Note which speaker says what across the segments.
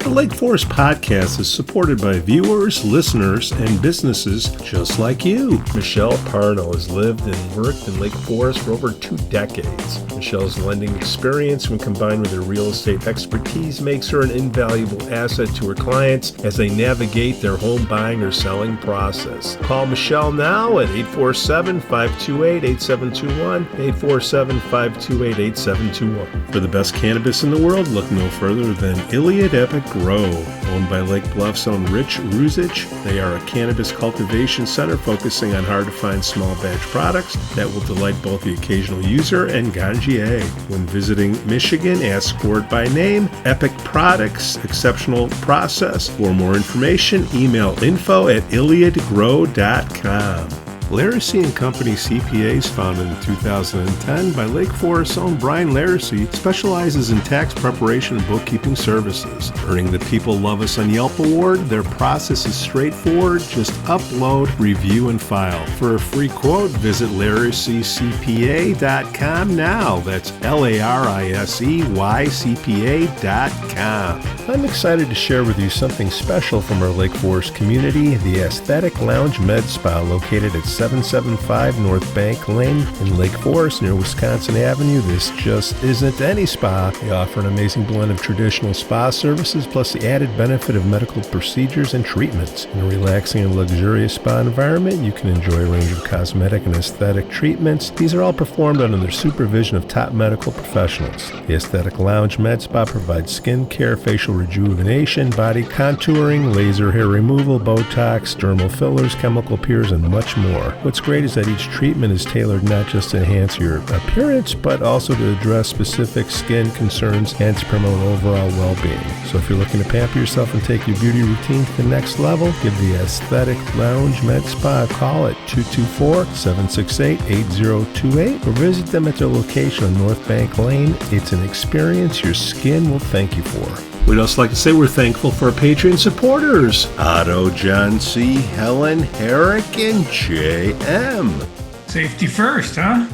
Speaker 1: The Lake Forest Podcast is supported by viewers, listeners, and businesses just like you. Michelle Parno has lived and worked in Lake Forest for over 2 decades. Michelle's lending experience, when combined with her real estate expertise, makes her an invaluable asset to her clients as they navigate their home buying or selling process. Call Michelle now at 847-528-8721, 847-528-8721. For the best cannabis in the world, look no further than Iliad Epic Grow. Owned by Lake Bluff's own Rich Ruzich, they are a cannabis cultivation center focusing on hard-to-find small batch products that will delight both the occasional user and ganjier. When visiting Michigan, ask for it by name. Epic Products, exceptional process. For more information, email info@iliadgrow.com. Laracy & Company CPAs, founded in 2010 by Lake Forest's own Brian Laracy, specializes in tax preparation and bookkeeping services. Earning the People Love Us on Yelp award, their process is straightforward. Just upload, review, and file. For a free quote, visit LaracyCPA.com now. That's LARISEYCPA.com. I'm excited to share with you something special from our Lake Forest community, the Aesthetic Lounge Med Spa, located at 775 North Bank Lane in Lake Forest near Wisconsin Avenue. This just isn't any spa. They offer an amazing blend of traditional spa services plus the added benefit of medical procedures and treatments. In a relaxing and luxurious spa environment, you can enjoy a range of cosmetic and aesthetic treatments. These are all performed under the supervision of top medical professionals. The Aesthetic Lounge Med Spa provides skin care, facial rejuvenation, body contouring, laser hair removal, Botox, dermal fillers, chemical peels, and much more. What's great is that each treatment is tailored not just to enhance your appearance, but also to address specific skin concerns and to promote overall well-being. So if you're looking to pamper yourself and take your beauty routine to the next level, give the Aesthetic Lounge Med Spa a call at 224-768-8028 or visit them at their location on North Bank Lane. It's an experience your skin will thank you for. We'd also like to say we're thankful for our Patreon supporters, Otto, John C., Helen, Herrick, and J.M.
Speaker 2: Safety first, huh?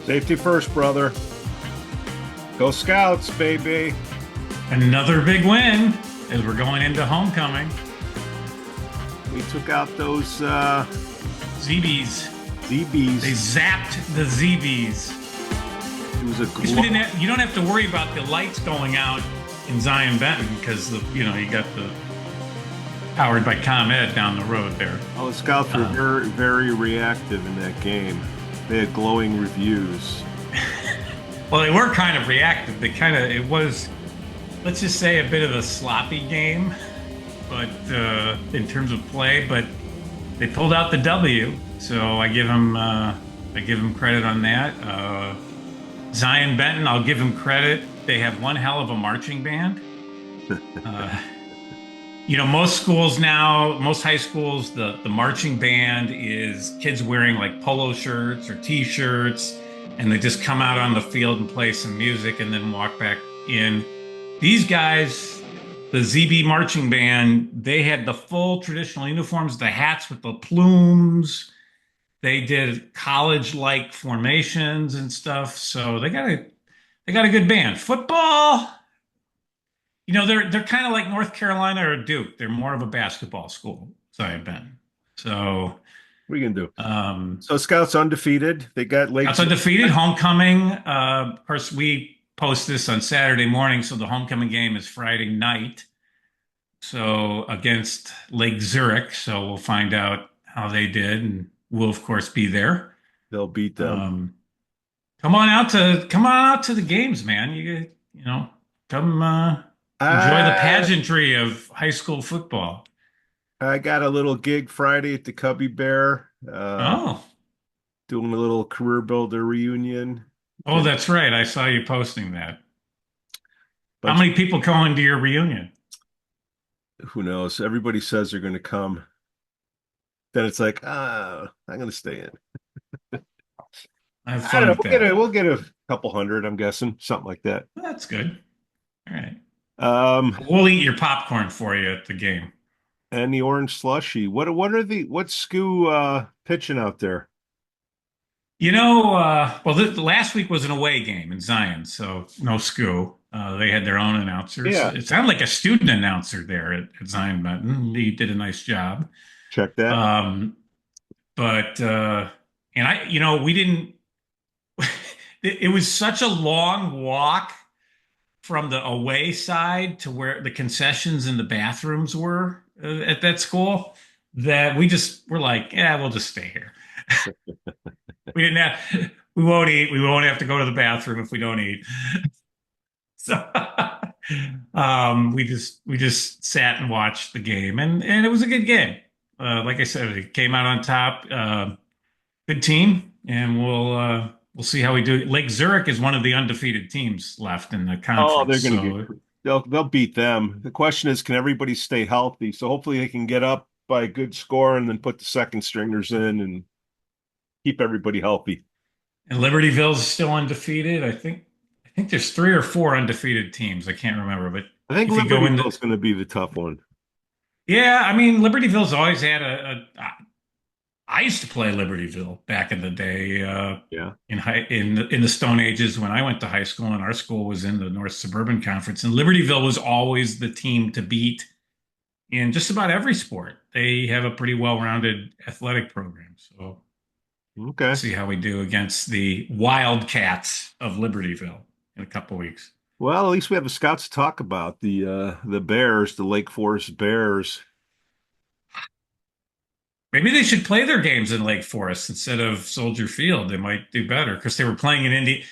Speaker 1: Safety first, brother. Go Scouts, baby.
Speaker 2: Another big win as we're going into homecoming.
Speaker 1: We took out those
Speaker 2: ZBs.
Speaker 1: ZBs.
Speaker 2: They zapped the ZBs.
Speaker 1: It was a
Speaker 2: you don't have to worry about the lights going out in Zion Benton because you got the powered by ComEd down the road there.
Speaker 1: Oh, the Scouts were very, very reactive in that game. They had glowing reviews.
Speaker 2: Well, they were kind of reactive. It was, let's just say, a bit of a sloppy game, but in terms of play, but they pulled out the W. So I give them credit on that. Zion Benton, I'll give them credit. They have one hell of a marching band. Most schools now, most high schools, the marching band is kids wearing like polo shirts or T-shirts, and they just come out on the field and play some music and then walk back in. These guys, the ZB marching band, they had the full traditional uniforms, the hats with the plumes. They did college-like formations and stuff. So they got a good band. Football, they're kind of like North Carolina or Duke. They're more of a basketball school, Zion Benton. So
Speaker 1: what are you gonna do? So Scouts undefeated. They got late.
Speaker 2: Scouts undefeated. Homecoming. Of course, we post this on Saturday morning, so the homecoming game is Friday night. So against Lake Zurich. So we'll find out how they did, and we'll of course be there.
Speaker 1: They'll beat them.
Speaker 2: Come on out to the games, man. Come enjoy the pageantry of high school football.
Speaker 1: I got a little gig Friday at the Cubby Bear. Doing a little career builder reunion.
Speaker 2: Oh, that's right. I saw you posting that. How many people going to your reunion?
Speaker 1: Who knows? Everybody says they're going to come. Then it's like, I'm going to stay in.
Speaker 2: I don't
Speaker 1: know. We'll get a couple hundred, I'm guessing, something like that.
Speaker 2: That's good. All right. We'll eat your popcorn for you at the game.
Speaker 1: And the orange slushy. What's SCU pitching out there?
Speaker 2: The last week was an away game in Zion, so no SCU. They had their own announcers.
Speaker 1: Yeah,
Speaker 2: It sounded like a student announcer there at Zion Benton. He did a nice job.
Speaker 1: check that.
Speaker 2: Um, but and we didn't. It was such a long walk from the away side to where the concessions and the bathrooms were at that school that we're like, yeah, we'll just stay here. We didn't have, we won't eat. We won't have to go to the bathroom if we don't eat. So we just sat and watched the game, and it was a good game. Like I said, it came out on top. Good team, and we'll see how we do. Lake Zurich is one of the undefeated teams left in the
Speaker 1: Oh,
Speaker 2: conference.
Speaker 1: they're going to get
Speaker 2: So
Speaker 1: they'll beat them. The question is, can everybody stay healthy? So hopefully they can get up by a good score and then put the second stringers in and keep everybody healthy.
Speaker 2: and Libertyville's still undefeated. I think there's three or four undefeated teams. I can't remember, but
Speaker 1: I think
Speaker 2: if you go into
Speaker 1: Libertyville's going to be the tough one.
Speaker 2: yeah, I mean Libertyville's always had I used to play Libertyville back in the day,
Speaker 1: Yeah.
Speaker 2: in the Stone Ages when I went to high school, and our school was in the North Suburban Conference, and Libertyville was always the team to beat in just about every sport. They have a pretty well-rounded athletic program, so we'll
Speaker 1: Okay.
Speaker 2: see how we do against the Wildcats of Libertyville in a couple weeks.
Speaker 1: Well, at least we have the scouts to talk about the Bears, the Lake Forest Bears.
Speaker 2: Maybe they should play their games in Lake Forest instead of Soldier Field. They might do better because they were playing in Indy.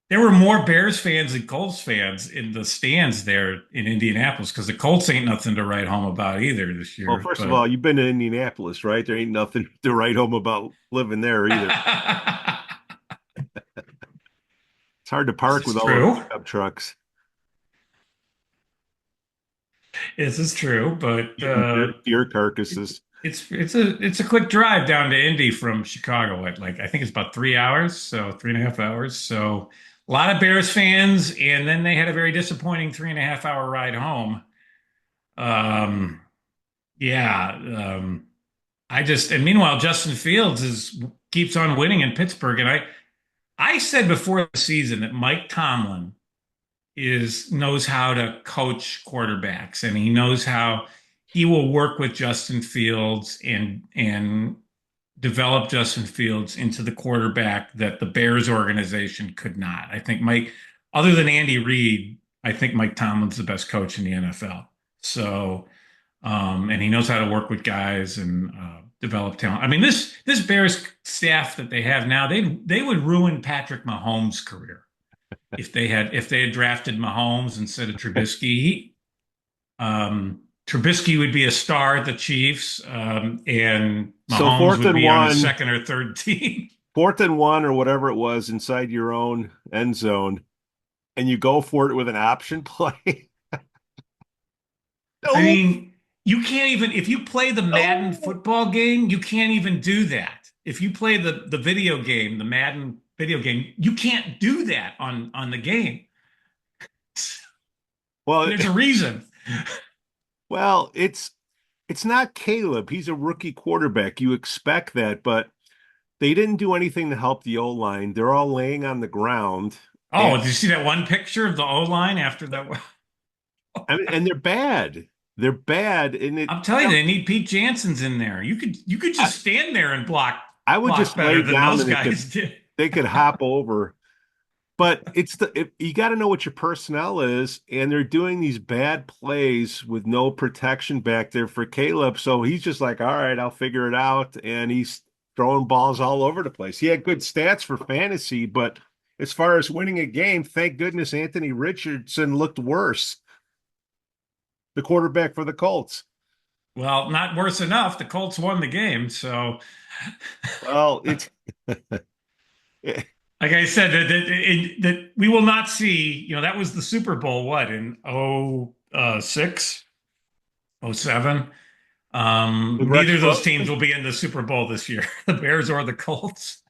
Speaker 2: There were more Bears fans and Colts fans in the stands there in Indianapolis because the Colts ain't nothing to write home about either this
Speaker 1: Well,
Speaker 2: year.
Speaker 1: first of
Speaker 2: But
Speaker 1: all, you've been to Indianapolis, right? There ain't nothing to write home about living there either. It's hard to
Speaker 2: this
Speaker 1: park
Speaker 2: is
Speaker 1: with all those
Speaker 2: true.
Speaker 1: pickup trucks.
Speaker 2: This is true, but
Speaker 1: Eating deer
Speaker 2: it,
Speaker 1: carcasses.
Speaker 2: it's a quick drive down to Indy from Chicago. At like I think it's about 3 hours, so 3.5 hours. So a lot of Bears fans, and then they had a very disappointing 3.5 hour ride home. Um, yeah. And meanwhile, Justin Fields is keeps on winning in Pittsburgh. And I said before the season that Mike Tomlin knows how to coach quarterbacks, and he knows how he will work with Justin Fields and develop Justin Fields into the quarterback that the Bears organization could not. I think other than Andy Reid, I think Mike Tomlin's the best coach in the NFL. So, and he knows how to work with guys and develop talent. I mean, this Bears staff that they have now, they would ruin Patrick Mahomes' career if they had drafted Mahomes instead of Trubisky. Trubisky would be a star at the Chiefs, and
Speaker 1: So
Speaker 2: Mahomes would be on his second or third team.
Speaker 1: 4th and 1 or whatever it was inside your own end zone, and you go for it with an option play.
Speaker 2: I
Speaker 1: No,
Speaker 2: mean, you can't even if you play the Madden
Speaker 1: no.
Speaker 2: football game, you can't even do that. If you play the video game, the Madden video game, you can't do that on the game.
Speaker 1: Well,
Speaker 2: There's a reason.
Speaker 1: well, it's not Caleb. He's a rookie quarterback. You expect that, but they didn't do anything to help the O line. They're all laying on the ground, and
Speaker 2: Oh, did you see that one picture of the O line after that?
Speaker 1: and they're bad. They're bad, and
Speaker 2: I'm telling you, they need Pete Jansen's in there. You could
Speaker 1: I,
Speaker 2: just stand there and block
Speaker 1: I would
Speaker 2: block
Speaker 1: just lay
Speaker 2: better than
Speaker 1: down
Speaker 2: those
Speaker 1: and
Speaker 2: guys did.
Speaker 1: they could hop over. But you got to know what your personnel is, and they're doing these bad plays with no protection back there for Caleb. So he's just like, all right, I'll figure it out, and he's throwing balls all over the place. He had good stats for fantasy, but as far as winning a game, thank goodness Anthony Richardson looked worse, the quarterback for the Colts.
Speaker 2: Well, not worse enough. The Colts won the game, so
Speaker 1: Well, it's
Speaker 2: like I said, that we will not see. That was the Super Bowl. What in 06, 07?
Speaker 1: Rex
Speaker 2: Neither of those teams
Speaker 1: Grossman.
Speaker 2: will be in the Super Bowl this year, the Bears or the Colts.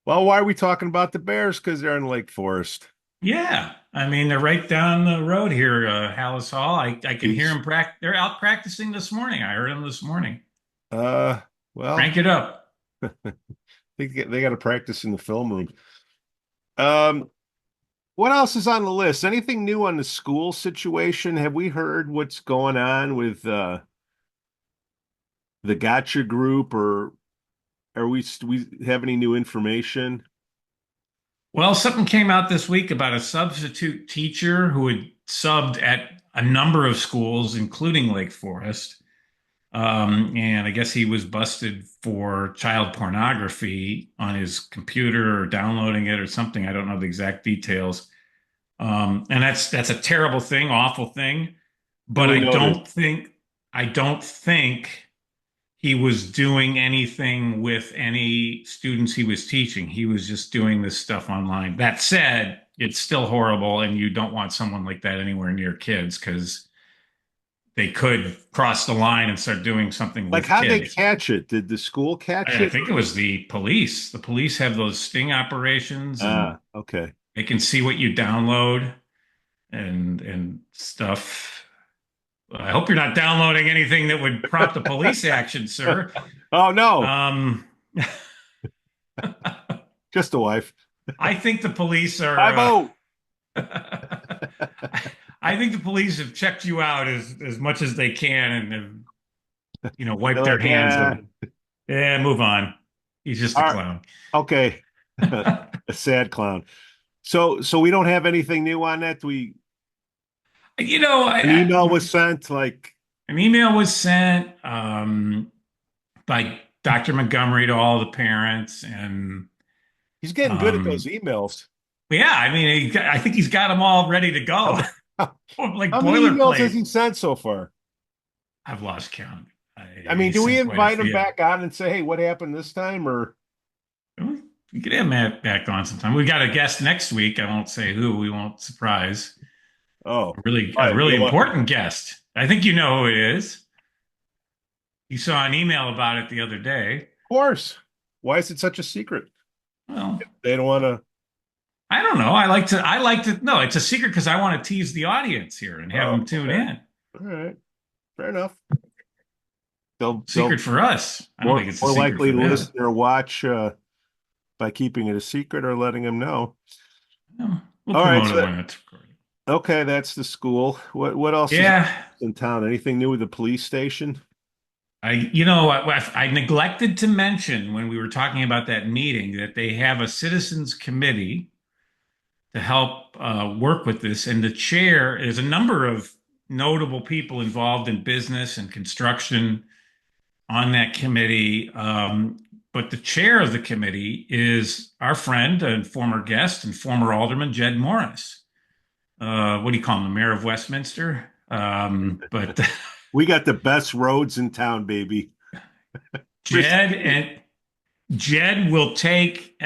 Speaker 1: Well, why are we talking about the Bears? Because they're in Lake Forest.
Speaker 2: Yeah, I mean they're right down the road here, Hallis Hall. I can hear
Speaker 1: Jeez.
Speaker 2: them They're out practicing this morning. I heard them this morning.
Speaker 1: Uh, well,
Speaker 2: Crank it up.
Speaker 1: they got to practice in the film room. Um, What else is on the list? Anything new on the school situation? Have we heard what's going on with the gotcha group, or are we have any new information?
Speaker 2: Well, something came out this week about a substitute teacher who had subbed at a number of schools, including Lake Forest. And I guess he was busted for child pornography on his computer or downloading it or something. I don't know the exact details. And that's a terrible thing, awful thing. But
Speaker 1: Duly noted.
Speaker 2: I don't think he was doing anything with any students he was teaching. He was just doing this stuff online. That said, it's still horrible, and you don't want someone like that anywhere near kids because they could cross the line and start doing something
Speaker 1: Like,
Speaker 2: with
Speaker 1: how'd they
Speaker 2: kids.
Speaker 1: catch it? Did the school catch
Speaker 2: I
Speaker 1: it?
Speaker 2: think it was the police. The police have those sting operations, and
Speaker 1: Ah, okay.
Speaker 2: they can see what you download and stuff. I hope you're not downloading anything that would prompt a police action, sir.
Speaker 1: Oh no,
Speaker 2: Um,
Speaker 1: just a wife.
Speaker 2: I think the police are.
Speaker 1: I vote.
Speaker 2: I think the police have checked you out as much as they can and have,
Speaker 1: They're
Speaker 2: wiped their
Speaker 1: like,
Speaker 2: hands
Speaker 1: yeah,
Speaker 2: of. Yeah, move on. He's just a
Speaker 1: all right,
Speaker 2: clown.
Speaker 1: okay. A sad clown. So we don't have anything new on that. We
Speaker 2: You know,
Speaker 1: An email was sent, like,
Speaker 2: an email was sent by Dr. Montgomery to all the parents, and
Speaker 1: he's getting good at those
Speaker 2: um,
Speaker 1: emails.
Speaker 2: yeah, I mean, I think he's got them all ready to
Speaker 1: How,
Speaker 2: go, like
Speaker 1: how many emails has
Speaker 2: boilerplate.
Speaker 1: he sent so far?
Speaker 2: I've lost count.
Speaker 1: I mean,
Speaker 2: He
Speaker 1: do we
Speaker 2: sent quite a
Speaker 1: invite him
Speaker 2: few.
Speaker 1: back on and say, hey, what happened this time? Or
Speaker 2: We could have Matt back on sometime. We got a guest next week. I won't say who. We won't surprise.
Speaker 1: oh,
Speaker 2: A
Speaker 1: why, we
Speaker 2: really
Speaker 1: don't want, of
Speaker 2: important guest. I think you know who it is. You saw an email about it the other day.
Speaker 1: course. Why is it such a secret?
Speaker 2: Well,
Speaker 1: They don't want to.
Speaker 2: I don't know. I like to, no, it's a secret because I want to tease the audience here and have
Speaker 1: Oh,
Speaker 2: them tune
Speaker 1: okay.
Speaker 2: in.
Speaker 1: All right. Fair enough. They'll
Speaker 2: Secret for us. I don't
Speaker 1: more
Speaker 2: think it's a
Speaker 1: more
Speaker 2: secret
Speaker 1: likely
Speaker 2: for
Speaker 1: to
Speaker 2: them.
Speaker 1: listen or watch by keeping it a secret or letting them know.
Speaker 2: Well, we'll
Speaker 1: All right,
Speaker 2: promote
Speaker 1: so
Speaker 2: it when it's recorded.
Speaker 1: okay, that's the school. What else is
Speaker 2: Yeah.
Speaker 1: in town? Anything new with the police station?
Speaker 2: I neglected to mention when we were talking about that meeting that they have a citizens committee to help work with this. And the chair is a number of notable people involved in business and construction on that committee. But the chair of the committee is our friend and former guest and former alderman, Jed Morris. What do you call him? The mayor of Westminster? But
Speaker 1: We got the best roads in town, baby.
Speaker 2: Jed and Jed will take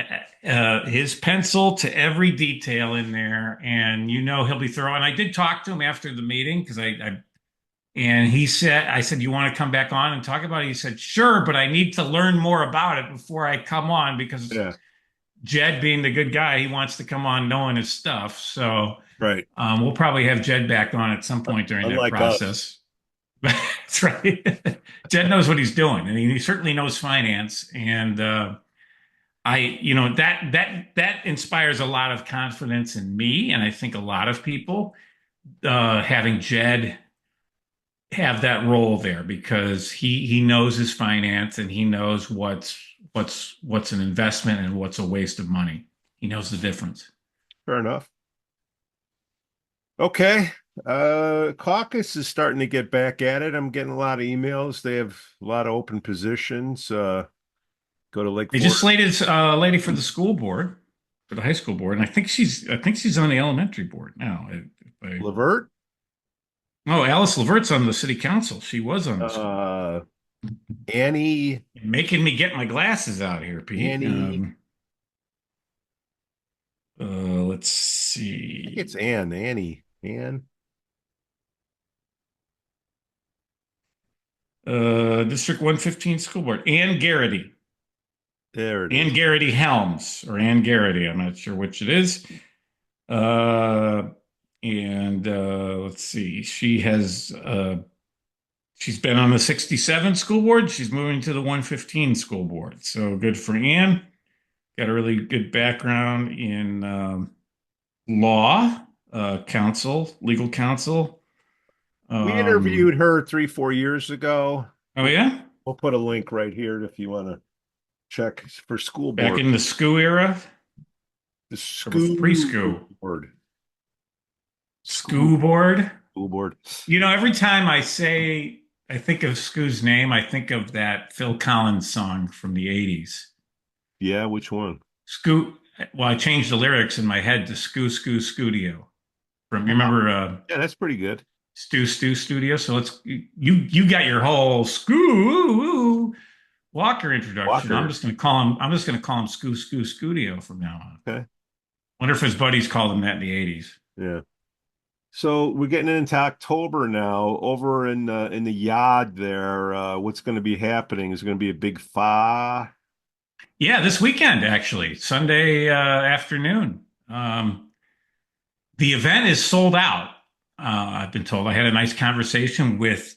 Speaker 2: his pencil to every detail in there, and he'll be thorough. And I did talk to him after the meeting because and he said, I said, you want to come back on and talk about it? He said, sure, but I need to learn more about it before I come on because
Speaker 1: Yeah,
Speaker 2: Jed, being the good guy, he wants to come on knowing his stuff. So
Speaker 1: right.
Speaker 2: we'll probably have Jed back on at some point during that
Speaker 1: Unlike us.
Speaker 2: process. That's right. Jed knows what he's doing, and he certainly knows finance. And that inspires a lot of confidence in me, and I think a lot of people having Jed have that role there because he knows his finance and he knows what's an investment and what's a waste of money. He knows the difference.
Speaker 1: Fair enough. Okay. Caucus is starting to get back at it. I'm getting a lot of emails. They have a lot of open positions. Go to Lake
Speaker 2: They just
Speaker 1: Forest.
Speaker 2: slated a lady for the school board, for the high school board, and I think she's on the elementary board now.
Speaker 1: Levert.
Speaker 2: Oh, Alice Levert's on the city council. She was on the school.
Speaker 1: Annie.
Speaker 2: Making me get my glasses out here, Pete.
Speaker 1: Annie.
Speaker 2: Let's
Speaker 1: I think
Speaker 2: see.
Speaker 1: it's Ann. Annie. Ann.
Speaker 2: District 115 school board. Ann Garrity.
Speaker 1: There it
Speaker 2: Ann
Speaker 1: is.
Speaker 2: Garrity Helms or Ann Garrity. I'm not sure which it is. Uh, and let's see. She's been on the 67 school board. She's moving to the 115 school board. So good for Ann. Got a really good background in law counsel, legal counsel.
Speaker 1: We
Speaker 2: Um,
Speaker 1: interviewed her 3, 4 years ago.
Speaker 2: oh yeah,
Speaker 1: We'll put a link right here if you want to check for school
Speaker 2: back
Speaker 1: board.
Speaker 2: in the SCO era
Speaker 1: The
Speaker 2: or before
Speaker 1: school
Speaker 2: pre-SCO.
Speaker 1: board. School
Speaker 2: SCO board.
Speaker 1: school board.
Speaker 2: Every time I think of SCO's name, I think of that Phil Collins song from the 80s.
Speaker 1: Yeah, which one?
Speaker 2: SCO, well, I changed the lyrics in my head to SCO, SCO, Studio. From, you
Speaker 1: Oh,
Speaker 2: remember
Speaker 1: yeah, that's pretty good.
Speaker 2: Stu Studio? So you got your whole SCO Walker introduction.
Speaker 1: Walker.
Speaker 2: I'm just gonna call him SCO Studio from now on.
Speaker 1: Okay.
Speaker 2: Wonder if his buddies called him that in the 80s.
Speaker 1: Yeah. So we're getting into October now. Over in the yard there, what's going to be happening? Is going to be a big fa.
Speaker 2: Yeah, this weekend actually, Sunday afternoon. The event is sold out. I've been told. I had a nice conversation with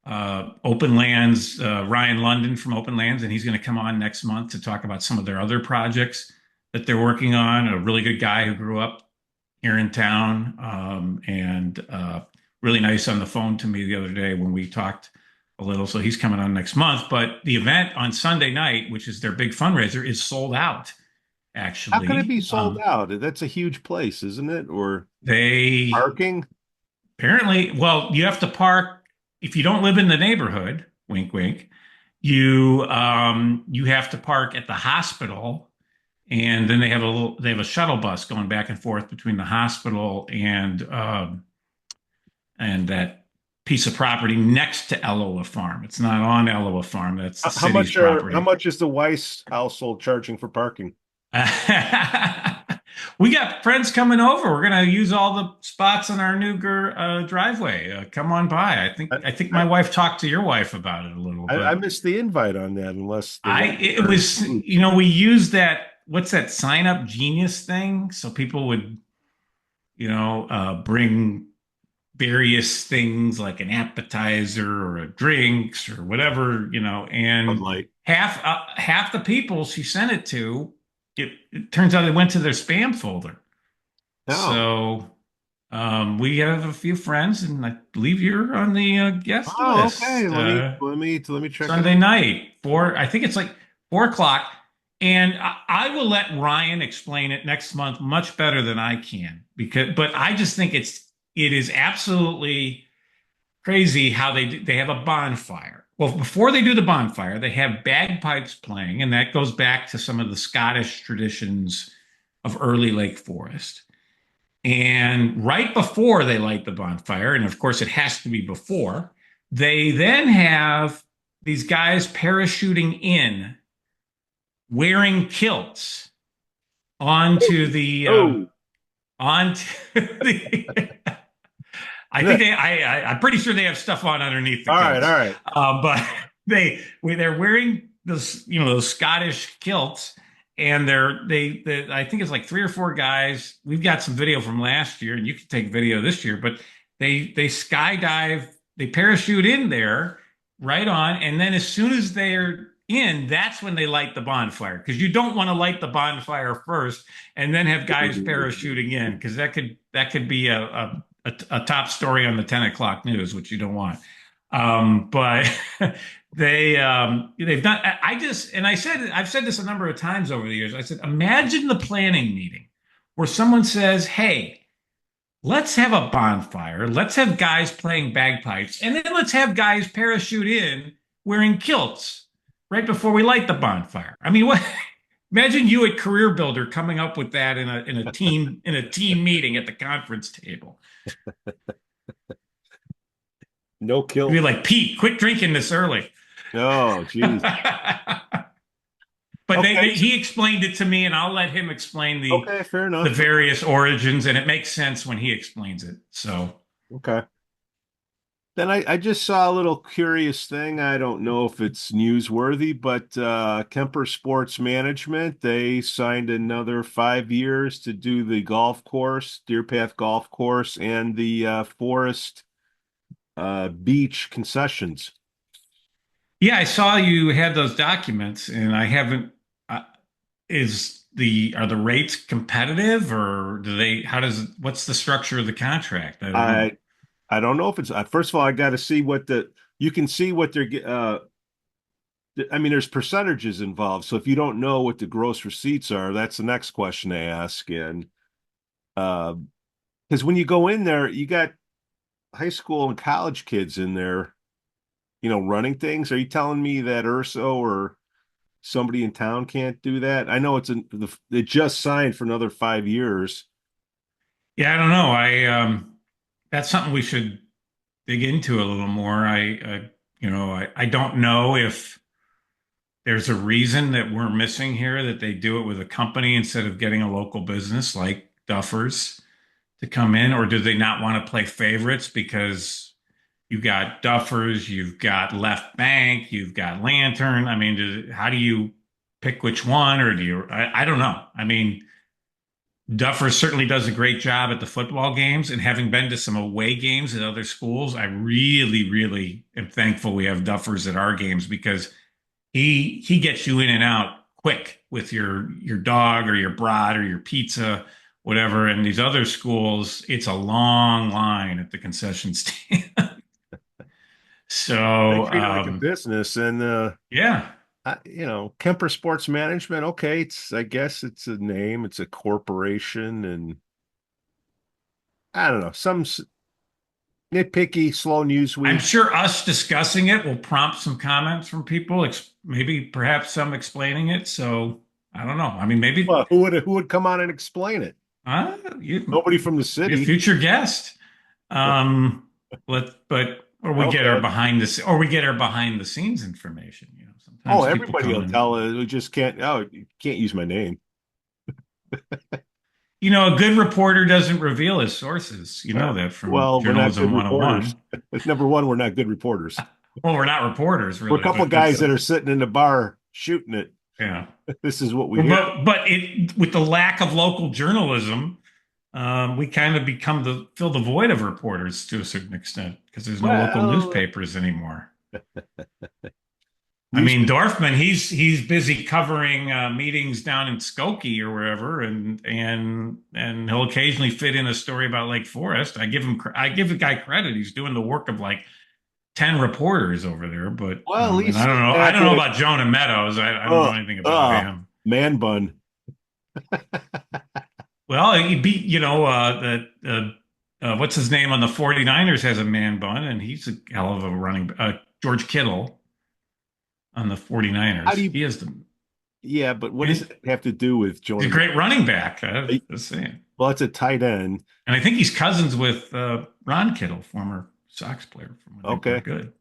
Speaker 2: Openlands, Ryan London from Openlands, and he's going to come on next month to talk about some of their other projects that they're working on. A really good guy who grew up here in town, and really nice on the phone to me the other day when we talked a little. So he's coming on next month. But the event on Sunday night, which is their big fundraiser, is sold out.
Speaker 1: How can it
Speaker 2: Actually,
Speaker 1: be sold out? That's a huge place, isn't it? Or
Speaker 2: they
Speaker 1: parking?
Speaker 2: apparently, well, you have to park if you don't live in the neighborhood. Wink, wink. You have to park at the hospital, and then they have a shuttle bus going back and forth between the hospital and that piece of property next to Eloa Farm. It's not on Eloa Farm. That's the city's
Speaker 1: How
Speaker 2: property.
Speaker 1: much is the Weiss household charging for parking?
Speaker 2: We got friends coming over. We're gonna use all the spots on our new driveway. Come on by.
Speaker 1: I,
Speaker 2: I think my
Speaker 1: I
Speaker 2: wife talked to your wife about it a little,
Speaker 1: I
Speaker 2: but
Speaker 1: missed the invite on that unless the
Speaker 2: I it was we used that what's that sign up genius thing so people would bring various things like an appetizer or a drinks or whatever,
Speaker 1: Bud
Speaker 2: and
Speaker 1: Light.
Speaker 2: half the people she sent it to, it turns out it went to their spam folder.
Speaker 1: Oh.
Speaker 2: So we have a few friends, and I believe you're on the guest
Speaker 1: Oh, okay.
Speaker 2: list.
Speaker 1: Let me check it
Speaker 2: Sunday
Speaker 1: out.
Speaker 2: night, I think it's like 4 o'clock. And I will let Ryan explain it next month much better than I can but I just think it is absolutely crazy how they have a bonfire. Well, before they do the bonfire, they have bagpipes playing, and that goes back to some of the Scottish traditions of early Lake Forest. And right before they light the bonfire, and of course it has to be before, they then have these guys parachuting in wearing kilts onto the
Speaker 1: Oh,
Speaker 2: onto the I'm pretty sure they have stuff on underneath the
Speaker 1: all right, all
Speaker 2: kilts,
Speaker 1: right.
Speaker 2: but they're wearing those Scottish kilts, and I think it's like three or four guys. We've got some video from last year, and you can take video this year, but they skydive, they parachute in there right on, and then as soon as they're in, that's when they light the bonfire because you don't want to light the bonfire first and then have guys parachuting in because that could be a top story on the 10 o'clock news, which you don't want. But they've done. I've said this a number of times over the years. I said, imagine the planning meeting where someone says, "Hey, let's have a bonfire. Let's have guys playing bagpipes, and then let's have guys parachute in wearing kilts right before we light the bonfire." I mean, what? Imagine you at Career Builder coming up with that in a team meeting at the conference table.
Speaker 1: No
Speaker 2: You'd be
Speaker 1: kill.
Speaker 2: like, Pete, quit drinking this early.
Speaker 1: Oh, geez.
Speaker 2: But
Speaker 1: Okay.
Speaker 2: he explained it to me, and I'll let him explain
Speaker 1: Okay, fair
Speaker 2: the
Speaker 1: enough.
Speaker 2: various origins, and it makes sense when he explains it. So
Speaker 1: Okay. Then I just saw a little curious thing. I don't know if it's newsworthy, but Kemper Sports Management, they signed another 5 years to do the golf course, Deerpath Golf Course, and the Forest Beach concessions.
Speaker 2: yeah, I saw you had those documents, and I haven't. Uh, is are the rates competitive, or what's the structure of the contract? I don't know.
Speaker 1: I I don't know if it's first of all, I got to see what you can see what I mean, there's percentages involved. So if you don't know what the gross receipts are, that's the next question to ask. And uh, because when you go in there, you got high school and college kids in there, running things. Are you telling me that Urso or somebody in town can't do that? I know it just signed for another 5 years.
Speaker 2: Yeah, I don't know. That's something we should dig into a little more. I don't know if there's a reason that we're missing here that they do it with a company instead of getting a local business like Duffers to come in, or do they not want to play favorites because you got Duffers, you've got Left Bank, you've got Lantern. I mean, how do you pick which one, or do you? I don't know. I mean, Duffers certainly does a great job at the football games, and having been to some away games at other schools, I really, really am thankful we have Duffers at our games because he gets you in and out quick with your dog or your brat or your pizza, whatever. And these other schools, it's a long line at the concession stand.
Speaker 1: They
Speaker 2: So
Speaker 1: treat it like a business, and
Speaker 2: yeah,
Speaker 1: Kemper Sports Management. Okay, I guess it's a name, it's a corporation, and I don't know, some nitpicky, slow news
Speaker 2: I'm
Speaker 1: week.
Speaker 2: sure us discussing it will prompt some comments from people, maybe perhaps some explaining it. So I don't know. I mean, maybe
Speaker 1: Well, who would come on and explain it?
Speaker 2: you
Speaker 1: Nobody from the
Speaker 2: be a
Speaker 1: city.
Speaker 2: future guest. Or we get our
Speaker 1: Okay.
Speaker 2: behind the scenes information.
Speaker 1: Oh,
Speaker 2: Sometimes people
Speaker 1: everybody
Speaker 2: come
Speaker 1: will
Speaker 2: in.
Speaker 1: tell it. We just can't. Oh, you can't use my name.
Speaker 2: A good reporter doesn't reveal his sources. You know that from
Speaker 1: Well, we're not good
Speaker 2: journalism
Speaker 1: reporters.
Speaker 2: 101.
Speaker 1: Number one, we're not good reporters.
Speaker 2: Well, we're not reporters
Speaker 1: We're a
Speaker 2: really,
Speaker 1: couple
Speaker 2: but
Speaker 1: guys that are sitting in the bar shooting it.
Speaker 2: yeah.
Speaker 1: This is what we
Speaker 2: Well,
Speaker 1: hear.
Speaker 2: with the lack of local journalism, we kind of become fill the void of reporters to a certain extent because there's no local
Speaker 1: Well,
Speaker 2: newspapers anymore. I mean,
Speaker 1: newspaper.
Speaker 2: Dorfman, he's busy covering meetings down in Skokie or wherever, and he'll occasionally fit in a story about Lake Forest. I give the guy credit; he's doing the work of like 10 reporters over there. But
Speaker 1: Well, at
Speaker 2: and
Speaker 1: least he's
Speaker 2: I
Speaker 1: not
Speaker 2: don't know
Speaker 1: gonna.
Speaker 2: about Jonah Meadows. I don't know
Speaker 1: Uh,
Speaker 2: anything about him.
Speaker 1: man bun.
Speaker 2: Well, he beat what's his name on the 49ers has a man bun, and he's a hell of a running. George Kittle on the
Speaker 1: How do
Speaker 2: 49ers.
Speaker 1: you?
Speaker 2: He is the
Speaker 1: Yeah, but what does it have to do with
Speaker 2: He's a
Speaker 1: Jonah?
Speaker 2: great running back. Just saying.
Speaker 1: Well, it's a tight end.
Speaker 2: And I think he's cousins with Ron Kittle, former Sox player from when they were
Speaker 1: Okay.
Speaker 2: good.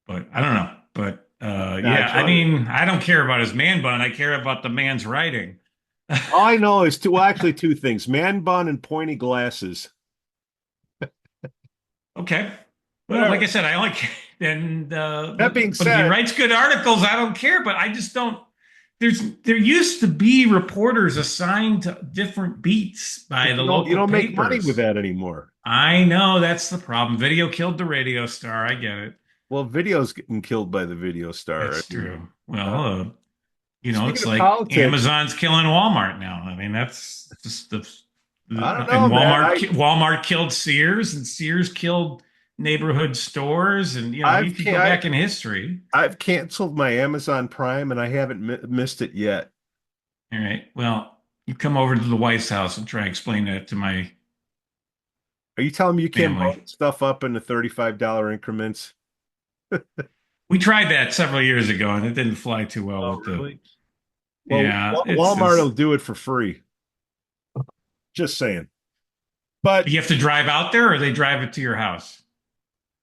Speaker 2: But I don't know. But
Speaker 1: Yeah,
Speaker 2: yeah, I mean, I don't care about his man bun. I care about the man's writing.
Speaker 1: all I know is well, actually two things: man bun and pointy glasses.
Speaker 2: Okay. Well, like
Speaker 1: Whatever.
Speaker 2: I said, I only
Speaker 1: That being
Speaker 2: but if he
Speaker 1: said,
Speaker 2: writes good articles, I don't care. But I just don't. There used to be reporters assigned to different beats by
Speaker 1: but
Speaker 2: the
Speaker 1: you
Speaker 2: local
Speaker 1: don't make money with
Speaker 2: papers.
Speaker 1: that anymore.
Speaker 2: I know that's the problem. Video killed the radio star. I get it.
Speaker 1: Well, video's getting killed by the video star. I
Speaker 2: That's
Speaker 1: mean,
Speaker 2: true.
Speaker 1: uh,
Speaker 2: Well,
Speaker 1: speaking
Speaker 2: it's
Speaker 1: of
Speaker 2: like
Speaker 1: politics,
Speaker 2: Amazon's killing Walmart now. I mean, that's just
Speaker 1: I don't know,
Speaker 2: and
Speaker 1: man.
Speaker 2: Walmart killed Sears, and Sears killed neighborhood stores, and you
Speaker 1: I've
Speaker 2: could
Speaker 1: can
Speaker 2: go
Speaker 1: I
Speaker 2: back in history.
Speaker 1: I've canceled my Amazon Prime and I haven't missed it yet.
Speaker 2: All right. Well, you come over to the White House and try to explain that to my
Speaker 1: Are you telling me you can't
Speaker 2: family.
Speaker 1: bundle stuff up into $35 increments?
Speaker 2: We tried that several years ago, and it didn't fly too well
Speaker 1: Oh,
Speaker 2: with the.
Speaker 1: really? Well,
Speaker 2: Yeah,
Speaker 1: Walmart will do it for free. Just saying. But
Speaker 2: you have to drive out there, or they drive it to your house.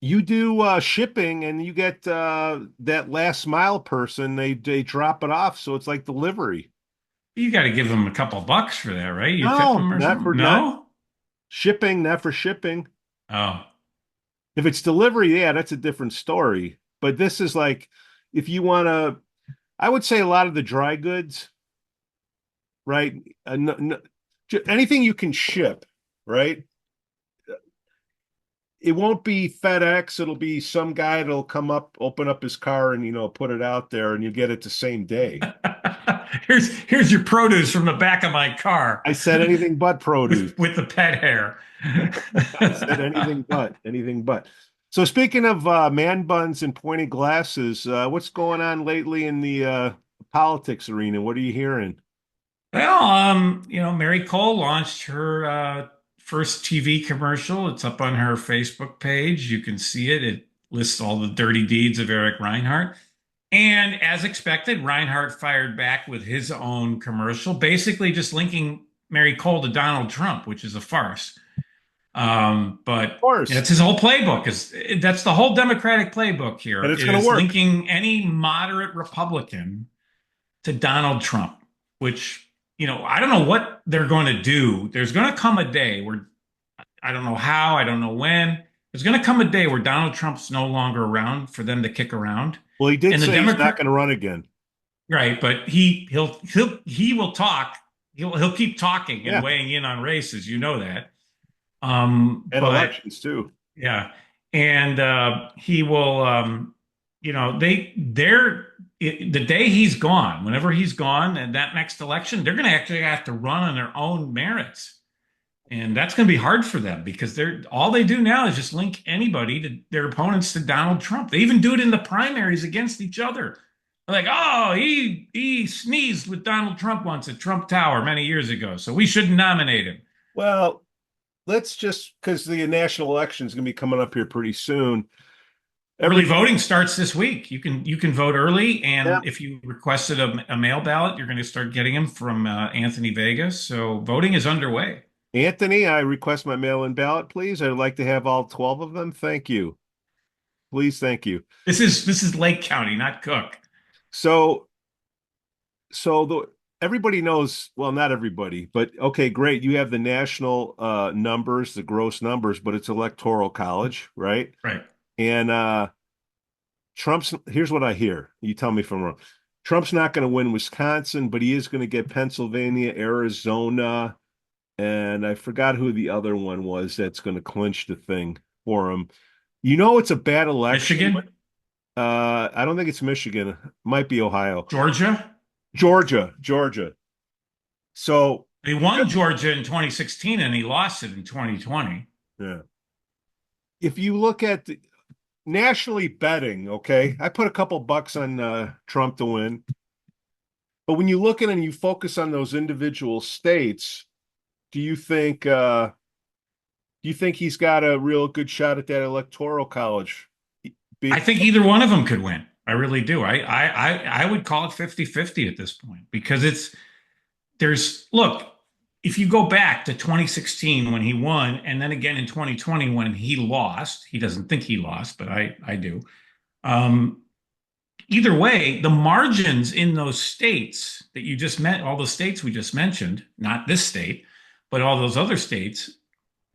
Speaker 1: you do shipping and you get that last mile person, they drop it off, so it's like delivery.
Speaker 2: You got to give them a couple bucks for that, right? You tip
Speaker 1: No,
Speaker 2: them or
Speaker 1: not
Speaker 2: something?
Speaker 1: for not
Speaker 2: No?
Speaker 1: shipping, not for shipping.
Speaker 2: Oh,
Speaker 1: If it's delivery, yeah, that's a different story. But this is like if you want to, I would say a lot of the dry goods, right? Anything you can ship, right? It won't be FedEx. It'll be some guy that'll come up, open up his car, and put it out there, and you get it the same day.
Speaker 2: Here's your produce from the back of my car
Speaker 1: I said anything but produce.
Speaker 2: with the pet hair.
Speaker 1: I said anything but. So speaking of man buns and pointy glasses, what's going on lately in the politics arena? What are you hearing?
Speaker 2: Well, Mary Cole launched her first TV commercial. It's up on her Facebook page. You can see it. It lists all the dirty deeds of Eric Reinhardt. And as expected, Reinhardt fired back with his own commercial, basically just linking Mary Cole to Donald Trump, which is a farce.
Speaker 1: Of
Speaker 2: But
Speaker 1: course,
Speaker 2: that's his whole playbook. That's the whole Democratic playbook
Speaker 1: and
Speaker 2: here
Speaker 1: it's going to
Speaker 2: is
Speaker 1: work.
Speaker 2: linking any moderate Republican to Donald Trump, which, I don't know what they're going to do. There's going to come a day where I don't know how, I don't know when. There's going to come a day where Donald Trump's no longer around for them to kick around.
Speaker 1: Well, he did
Speaker 2: And the
Speaker 1: say he's not
Speaker 2: Democrat,
Speaker 1: going to run again.
Speaker 2: right, but he will talk. He'll keep talking and
Speaker 1: Yeah,
Speaker 2: weighing in on races. You know that.
Speaker 1: and
Speaker 2: But
Speaker 1: elections too.
Speaker 2: yeah, and he will. The day he's gone, whenever he's gone, and that next election, they're going to actually have to run on their own merits, and that's going to be hard for them because they're all they do now is just link anybody to their opponents to Donald Trump. They even do it in the primaries against each other. They're like, oh, he sneezed with Donald Trump once at Trump Tower many years ago, so we shouldn't nominate him.
Speaker 1: Well, let's just because the national election is going to be coming up here pretty soon.
Speaker 2: Early
Speaker 1: Every
Speaker 2: voting starts this week. You can vote early,
Speaker 1: yeah,
Speaker 2: and if you requested a mail ballot, you're going to start getting them from Anthony Vegas. So voting is underway.
Speaker 1: Anthony, I request my mail-in ballot, please. I'd like to have all 12 of them. Thank you. Please, thank you.
Speaker 2: This is Lake County, not Cook.
Speaker 1: So, so the everybody knows, well, not everybody, but okay, great. You have the national numbers, the gross numbers, but it's electoral college, right?
Speaker 2: Right.
Speaker 1: And Trump's here's what I hear. You tell me if I'm wrong. Trump's not going to win Wisconsin, but he is going to get Pennsylvania, Arizona, and I forgot who the other one was that's going to clinch the thing for him. You know, it's a bad election.
Speaker 2: Michigan,
Speaker 1: I don't think it's Michigan. Might be Ohio.
Speaker 2: Georgia.
Speaker 1: Georgia. So,
Speaker 2: He won Georgia in 2016 and he lost it in 2020.
Speaker 1: yeah. If you look at nationally betting, okay, I put a couple bucks on Trump to win. But when you look at it and you focus on those individual states, do you think he's got a real good shot at that electoral college?
Speaker 2: I think either one of them could win. I really do. I would call it 50-50 at this point because look, if you go back to 2016 when he won, and then again in 2020 when he lost, he doesn't think he lost, but I do. Either way, the margins in those states that you just met, all the states we just mentioned, not this state, but all those other states,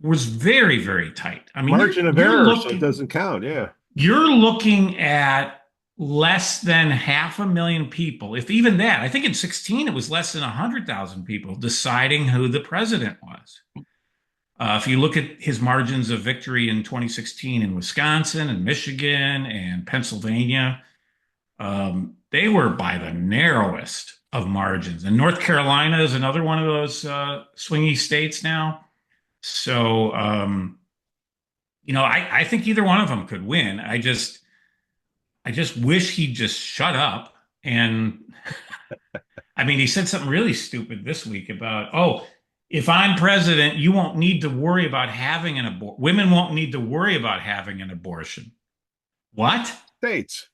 Speaker 2: was very, very tight. I mean,
Speaker 1: Margin of error, so it doesn't count. Yeah.
Speaker 2: you're looking at less than 500,000 people, if even that. I think in 16 it was less than 100,000 people deciding who the president was. If you look at his margins of victory in 2016 in Wisconsin and Michigan and Pennsylvania, they were by the narrowest of margins. And North Carolina is another one of those swingy states now. So, I think either one of them could win. I just wish he'd just shut up. And I mean, he said something really stupid this week about, oh, if I'm president, you won't need to worry about having an abortion. Women won't need to worry about having an abortion. What?
Speaker 1: States.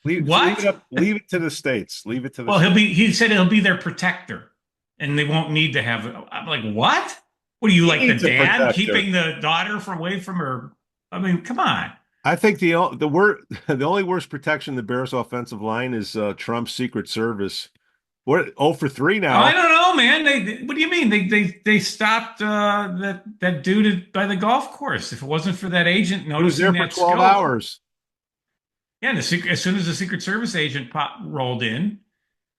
Speaker 2: What?
Speaker 1: Leave it to the states. Leave it to the
Speaker 2: Well,
Speaker 1: states.
Speaker 2: he said he'll be their protector and they won't need to have. I'm like, what? What are you,
Speaker 1: He
Speaker 2: like the
Speaker 1: needs a
Speaker 2: dad
Speaker 1: protector.
Speaker 2: keeping the daughter away from her? I mean, come on.
Speaker 1: I think the only worst protection the Bears offensive line is Trump's Secret Service. What 0 for 3
Speaker 2: Oh, I
Speaker 1: now.
Speaker 2: don't know, man. What do you mean? They stopped that dude by the golf course. If it wasn't for that agent
Speaker 1: He was
Speaker 2: noticing
Speaker 1: there for
Speaker 2: that
Speaker 1: 12
Speaker 2: scope,
Speaker 1: hours.
Speaker 2: yeah. As soon as the Secret Service agent rolled in,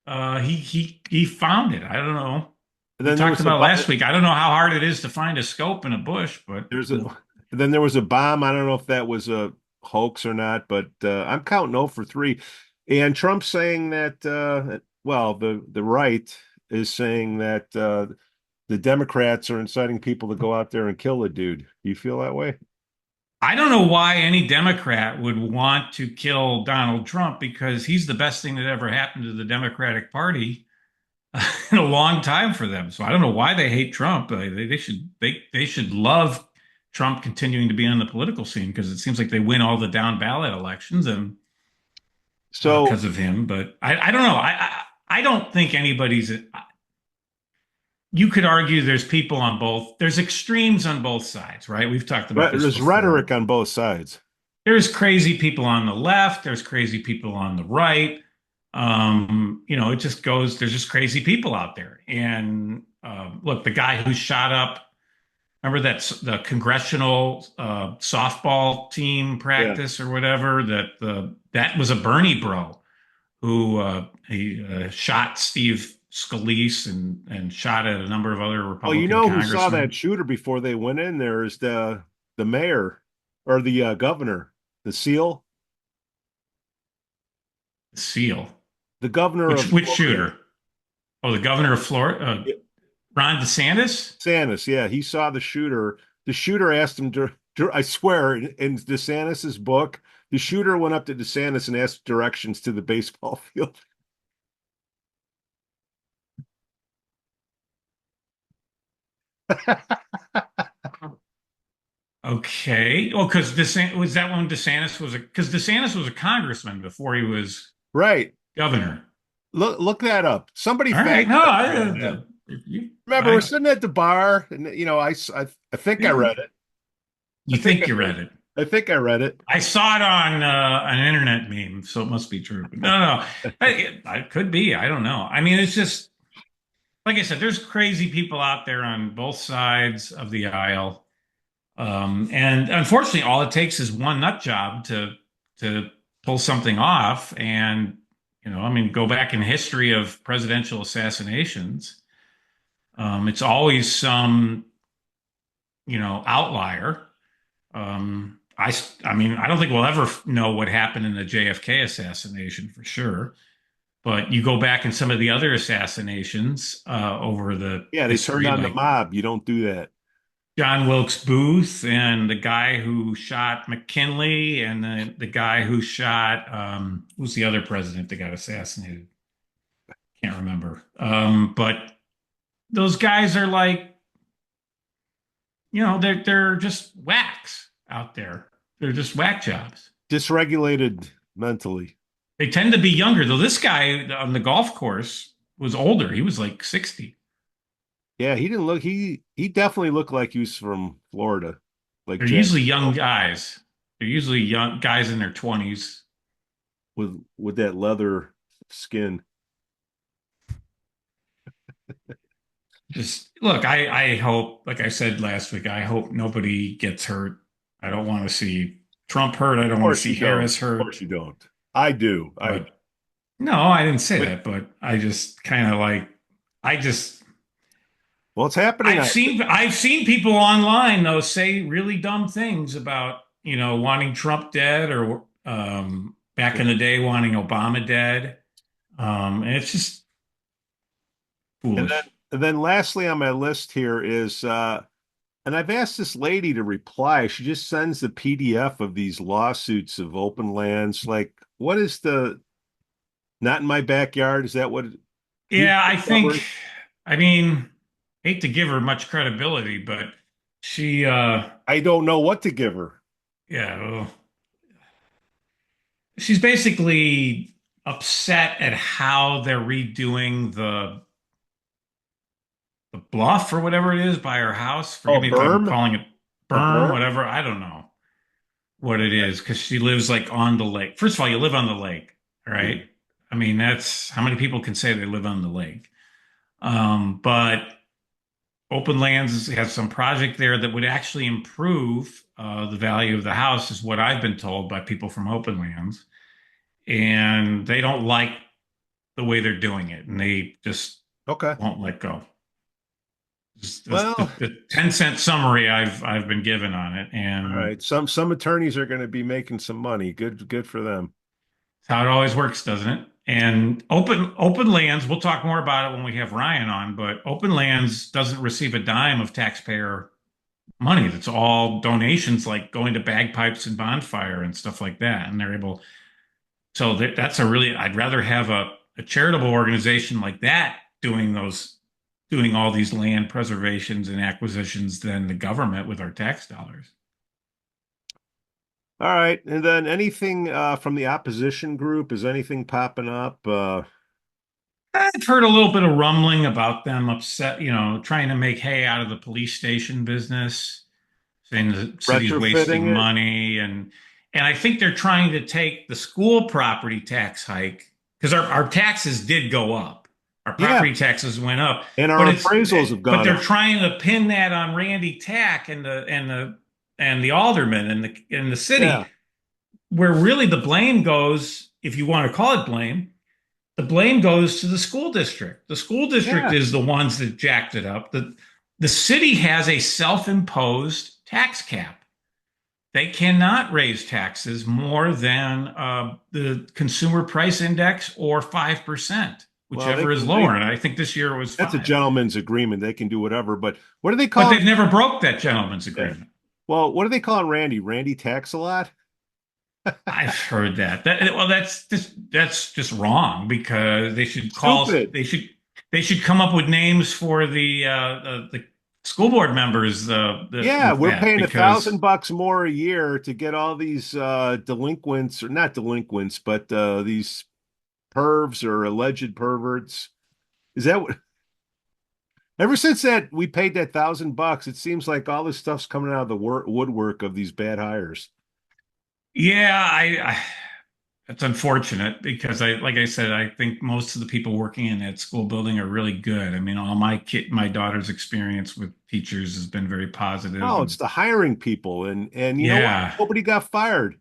Speaker 2: he found it. I don't know.
Speaker 1: And
Speaker 2: We
Speaker 1: then there
Speaker 2: talked
Speaker 1: was a
Speaker 2: about last week. I don't know how hard it is to find a scope in a bush, but
Speaker 1: there's a there was a bomb. I don't know if that was a hoax or not, but I'm counting 0 for 3. And Trump's saying that, well, the right is saying that the Democrats are inciting people to go out there and kill a dude. Do you feel that way?
Speaker 2: I don't know why any Democrat would want to kill Donald Trump because he's the best thing that ever happened to the Democratic Party in a long time for them. So I don't know why they hate Trump. They should love Trump continuing to be on the political scene because it seems like they win all the down ballot elections and
Speaker 1: So,
Speaker 2: because of him. But I don't know. I don't think anybody's. You could argue there's people on both. There's extremes on both sides, right? We've talked about this
Speaker 1: there's
Speaker 2: before.
Speaker 1: rhetoric on both sides.
Speaker 2: There's crazy people on the left. There's crazy people on the right. It just goes. There's just crazy people out there. And look, the guy who shot up. Remember the congressional softball team
Speaker 1: Yeah.
Speaker 2: practice or whatever. That was a Bernie bro who he shot Steve Scalise and shot at a number of other
Speaker 1: Well, you
Speaker 2: Republican
Speaker 1: know who saw that
Speaker 2: congressmen.
Speaker 1: shooter before they went in there is the mayor or the governor, the SEAL,
Speaker 2: Seal.
Speaker 1: the governor
Speaker 2: Which
Speaker 1: of
Speaker 2: which
Speaker 1: Florida.
Speaker 2: shooter? Oh, the governor of Florida, Ron DeSantis.
Speaker 1: DeSantis, yeah, he saw the shooter. The shooter asked him I swear, in DeSantis's book, the shooter went up to DeSantis and asked directions to the baseball field.
Speaker 2: Okay. Well, because DeSantis was that when DeSantis was because DeSantis was a congressman before he was
Speaker 1: Right.
Speaker 2: governor.
Speaker 1: Look that up. Somebody
Speaker 2: All right.
Speaker 1: fact
Speaker 2: No,
Speaker 1: check me on that. Remember, we're
Speaker 2: I
Speaker 1: sitting at the bar, and I think I
Speaker 2: yeah.
Speaker 1: read it. I
Speaker 2: You
Speaker 1: think
Speaker 2: think
Speaker 1: I
Speaker 2: you
Speaker 1: read
Speaker 2: read it?
Speaker 1: I think I read it.
Speaker 2: I saw it on an internet meme, so it must be true. But no. It could be. I don't know. I mean, it's just like I said. There's crazy people out there on both sides of the aisle, and unfortunately, all it takes is one nut job to pull something off. And I mean, go back in history of presidential assassinations. It's always some outlier. I mean, I don't think we'll ever know what happened in the JFK assassination for sure. But you go back in some of the other assassinations over the
Speaker 1: Yeah, they turned
Speaker 2: history,
Speaker 1: on the
Speaker 2: like
Speaker 1: mob. You don't do that.
Speaker 2: John Wilkes Booth and the guy who shot McKinley and the guy who shot who's the other president that got assassinated? Can't remember. But those guys are like, they're just whacks out there. They're just whack jobs.
Speaker 1: Dysregulated mentally.
Speaker 2: They tend to be younger, though. This guy on the golf course was older. He was like 60.
Speaker 1: Yeah, he didn't look. He definitely looked like he was from Florida, like
Speaker 2: They're
Speaker 1: Jack
Speaker 2: usually young guys. They're usually young guys in their 20s.
Speaker 1: with that leather skin.
Speaker 2: Just look, I hope, like I said last week, I hope nobody gets hurt. I don't want to see Trump hurt. I
Speaker 1: Of
Speaker 2: don't want to
Speaker 1: course
Speaker 2: see
Speaker 1: you don't.
Speaker 2: Harris
Speaker 1: Of
Speaker 2: hurt.
Speaker 1: course you don't. I do. I
Speaker 2: But no, I didn't say
Speaker 1: but
Speaker 2: that. But I just kind of like, I just
Speaker 1: well, it's happening.
Speaker 2: I've seen people online though say really dumb things about wanting Trump dead or back in the day wanting Obama dead, and it's just
Speaker 1: And then
Speaker 2: foolish.
Speaker 1: and then lastly on my list here is and I've asked this lady to reply. She just sends the PDF of these lawsuits of open lands. Like, what is the not in my backyard? Is that what you
Speaker 2: Yeah, I think.
Speaker 1: covered?
Speaker 2: I mean, hate to give her much credibility, but she,
Speaker 1: I don't know what to give her.
Speaker 2: yeah, well, she's basically upset at how they're redoing the bluff or whatever it is by her house.
Speaker 1: Oh,
Speaker 2: Forgive me if I'm
Speaker 1: berm?
Speaker 2: calling it
Speaker 1: A
Speaker 2: berm,
Speaker 1: berm?
Speaker 2: whatever. I don't know what it is because she lives like on the lake. First of all, you live on the lake,
Speaker 1: Yeah.
Speaker 2: right? I mean, that's how many people can say they live on the lake. But Openlands has some project there that would actually improve the value of the house, is what I've been told by people from Openlands. And they don't like the way they're doing it, and they just
Speaker 1: Okay.
Speaker 2: won't let go. Just
Speaker 1: Well,
Speaker 2: the 10-cent summary I've been given on it,
Speaker 1: all
Speaker 2: and
Speaker 1: right. Some attorneys are going to be making some money. Good for them.
Speaker 2: That's how it always works, doesn't it? And open lands, we'll talk more about it when we have Ryan on, but open lands doesn't receive a dime of taxpayer money. That's all donations like going to bagpipes and bonfire and stuff like that. And they're able, so that's a really, I'd rather have a charitable organization like that doing all these land preservations and acquisitions than the government with our tax dollars.
Speaker 1: All right. And then anything from the opposition group? Is anything popping up?
Speaker 2: I've heard a little bit of rumbling about them upset, trying to make hay out of the police station business, saying the city's
Speaker 1: Retrofitting
Speaker 2: wasting
Speaker 1: it?
Speaker 2: money, and I think they're trying to take the school property tax hike because our taxes did go up. Our
Speaker 1: Yeah.
Speaker 2: property taxes went up,
Speaker 1: And
Speaker 2: but
Speaker 1: our appraisals have
Speaker 2: but
Speaker 1: gone
Speaker 2: they're
Speaker 1: up.
Speaker 2: trying to pin that on Randy Tack and the aldermen and the
Speaker 1: Yeah.
Speaker 2: city, where really the blame goes, if you want to call it blame, the blame goes to the school district. The school district
Speaker 1: Yeah.
Speaker 2: is the ones that jacked it up. The city has a self-imposed tax cap. They cannot raise taxes more than the consumer price index or 5%,
Speaker 1: Well,
Speaker 2: whichever is lower. And I think this year it was
Speaker 1: that's a
Speaker 2: 5.
Speaker 1: gentleman's agreement. They can do whatever. But what do they
Speaker 2: But
Speaker 1: call
Speaker 2: they've
Speaker 1: him?
Speaker 2: never broke that gentleman's
Speaker 1: Yeah.
Speaker 2: agreement.
Speaker 1: Well, what do they call him, Randy? Randy tax a lot?
Speaker 2: I've heard that. Well, that's just wrong because
Speaker 1: Stupid.
Speaker 2: they should come up with names for the school board members
Speaker 1: Yeah,
Speaker 2: with
Speaker 1: we're
Speaker 2: that
Speaker 1: paying a
Speaker 2: because
Speaker 1: thousand bucks more a year to get all these delinquents, or not delinquents, but these pervs or alleged perverts. Is that what? Ever since that we paid that $1,000, it seems like all this stuff's coming out of the woodwork of these bad hires.
Speaker 2: yeah, I that's unfortunate because like I said, I think most of the people working in that school building are really good. I mean, all my daughter's experience with teachers has been very positive
Speaker 1: Oh, it's
Speaker 2: and
Speaker 1: the hiring people, and you know what?
Speaker 2: yeah,
Speaker 1: Nobody got fired.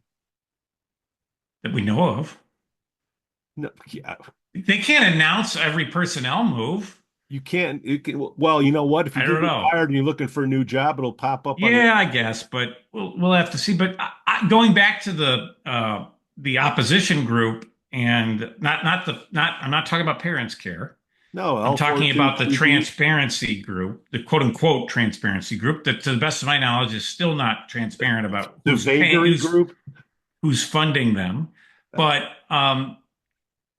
Speaker 2: that we know of.
Speaker 1: No, yeah,
Speaker 2: They can't announce every personnel move.
Speaker 1: you can't. Well, you know what? If you
Speaker 2: I
Speaker 1: do
Speaker 2: don't
Speaker 1: get
Speaker 2: know.
Speaker 1: fired and you're looking for a new job, it'll pop up on the.
Speaker 2: Yeah, I guess, but we'll have to see. But going back to the opposition group and not I'm not talking about parents care.
Speaker 1: No,
Speaker 2: I'm talking about the
Speaker 1: L42TV.
Speaker 2: transparency group, the quote unquote transparency group that to the best of my knowledge is still not transparent about
Speaker 1: The
Speaker 2: who's paying
Speaker 1: vagary group.
Speaker 2: who's funding them. But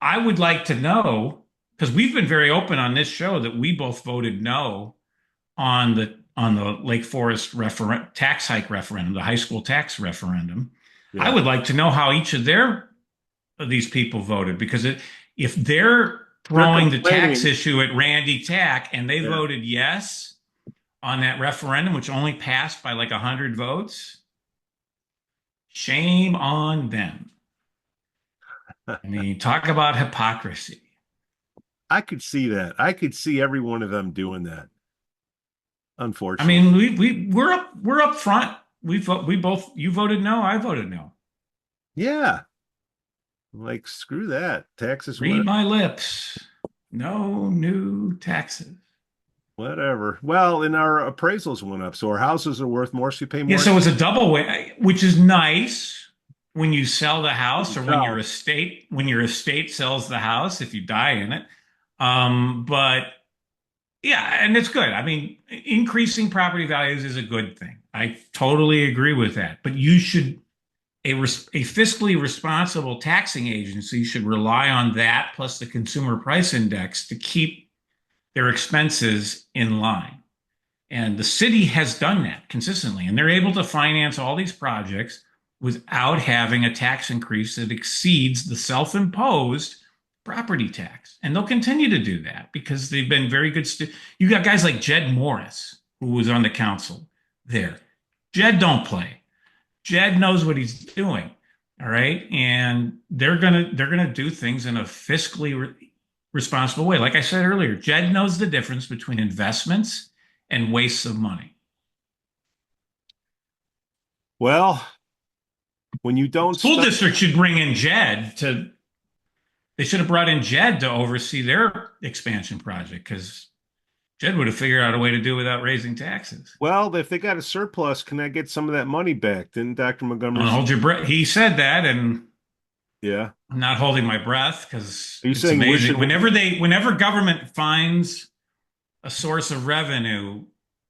Speaker 2: I would like to know because we've been very open on this show that we both voted no on the Lake Forest tax hike referendum, the high school tax referendum. I
Speaker 1: Yeah,
Speaker 2: would like to know how each of these people voted because if they're
Speaker 1: they're
Speaker 2: throwing the tax
Speaker 1: complaining.
Speaker 2: issue at Randy Tack and they
Speaker 1: Yeah.
Speaker 2: voted yes on that referendum, which only passed by like 100 votes, shame on them. I mean, talk about hypocrisy.
Speaker 1: I could see that. I could see every one of them doing that.
Speaker 2: I
Speaker 1: Unfortunately.
Speaker 2: mean, we're up front. We both you voted no, I voted no.
Speaker 1: Yeah. Like, screw that. Taxes
Speaker 2: Read
Speaker 1: went
Speaker 2: my lips. No new taxes.
Speaker 1: whatever. Well, and our appraisals went up, so our houses are worth more, so you pay
Speaker 2: Yeah,
Speaker 1: more.
Speaker 2: so it's a double way, which is nice when you sell the house or
Speaker 1: No.
Speaker 2: when your estate sells the house if you die in it. But yeah, and it's good. I mean, increasing property values is a good thing. I totally agree with that. But a fiscally responsible taxing agency should rely on that plus the consumer price index to keep their expenses in line. And the city has done that consistently, and they're able to finance all these projects without having a tax increase that exceeds the self-imposed property tax. And they'll continue to do that because they've been very good. You got guys like Jed Morris, who was on the council there. Jed don't play. Jed knows what he's doing. All right. And they're gonna do things in a fiscally responsible way. Like I said earlier, Jed knows the difference between investments and wastes of money.
Speaker 1: Well, when you don't
Speaker 2: School
Speaker 1: study,
Speaker 2: district should bring in Jed to they should have brought in Jed to oversee their expansion project because Jed would have figured out a way to do it without raising taxes.
Speaker 1: well, if they got a surplus, can I get some of that money back? Didn't Dr.
Speaker 2: Don't
Speaker 1: Montgomery say?
Speaker 2: hold your breath. He said that, and
Speaker 1: Yeah.
Speaker 2: I'm not holding my breath because
Speaker 1: Are you
Speaker 2: it's
Speaker 1: saying we
Speaker 2: amazing.
Speaker 1: should?
Speaker 2: Whenever government finds a source of revenue,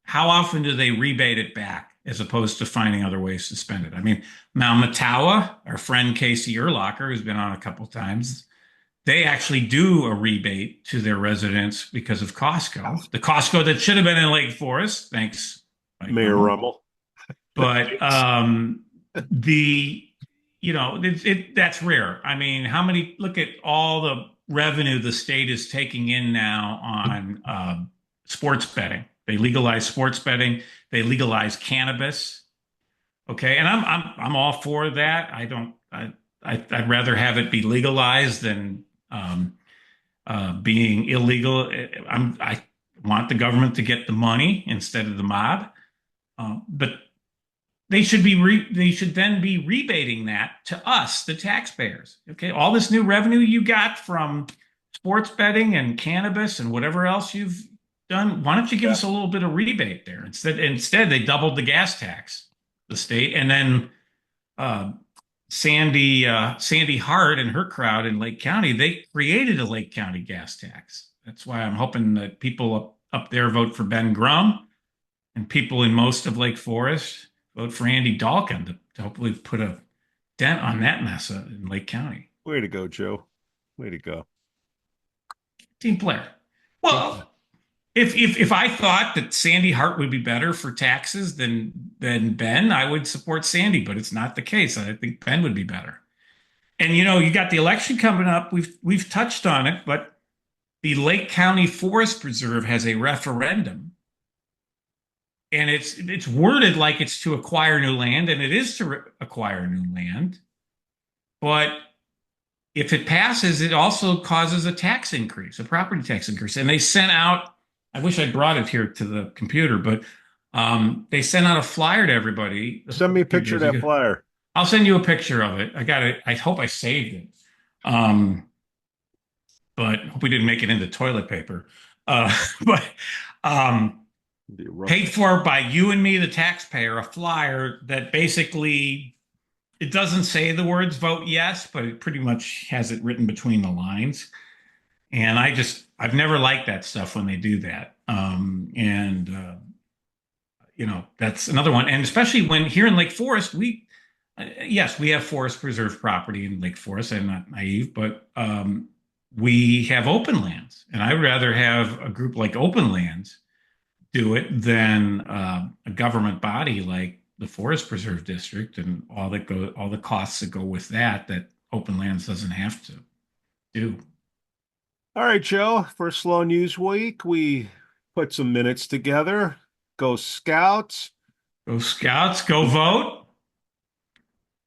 Speaker 2: how often do they rebate it back as opposed to finding other ways to spend it? I mean, now Matawa, our friend Casey Urlacher, who's been on a couple times, they actually do a rebate to their residents because of Costco. The Costco that should have been in Lake Forest, thanks, Mike
Speaker 1: Mayor
Speaker 2: Rummel.
Speaker 1: Rummel.
Speaker 2: But the that's rare. I mean, look at all the revenue the state is taking in now on sports betting. They legalize sports betting. They legalize cannabis. Okay, and I'm all for that. I'd rather have it be legalized than being illegal. I want the government to get the money instead of the mob. But they should then be rebating that to us, the taxpayers. Okay, all this new revenue you got from sports betting and cannabis and whatever else you've done, why don't you give us a little bit of rebate there? Instead they doubled the gas tax, the state, and then Sandy Hart and her crowd in Lake County, they created a Lake County gas tax. That's why I'm hoping that people up there vote for Ben Grum, and people in most of Lake Forest vote for Andy Dalkin to hopefully put a dent on that mess in Lake County.
Speaker 1: Way to go, Joe. Way to go.
Speaker 2: Team player. Well, if I thought that Sandy Hart would be better for taxes than Ben, I would support Sandy, but it's not the case. I think Ben would be better. And you got the election coming up. We've touched on it, but the Lake County Forest Preserve has a referendum. And it's worded like it's to acquire new land, and it is to acquire new land. But if it passes, it also causes a tax increase, a property tax increase. And they sent out, I wish I brought it here to the computer, but they sent out a flyer to everybody.
Speaker 1: Send me a picture of that flyer.
Speaker 2: I'll send you a picture of it. I got it. I hope I saved it. But hope we didn't make it into toilet paper. Paid for by you and me, the taxpayer, a flyer that basically, it doesn't say the words vote yes, but it pretty much has it written between the lines. And I've never liked that stuff when they do that. That's another one. And especially when here in Lake Forest, we have forest preserve property in Lake Forest. I'm not naive, but we have open lands. And I'd rather have a group like Openlands do it than a government body like the Forest Preserve District and all the costs that go with that Openlands doesn't have to do.
Speaker 1: All right, Joe. For Slow News Week, we put some minutes together. Go Scouts.
Speaker 2: Go Scouts. Go vote.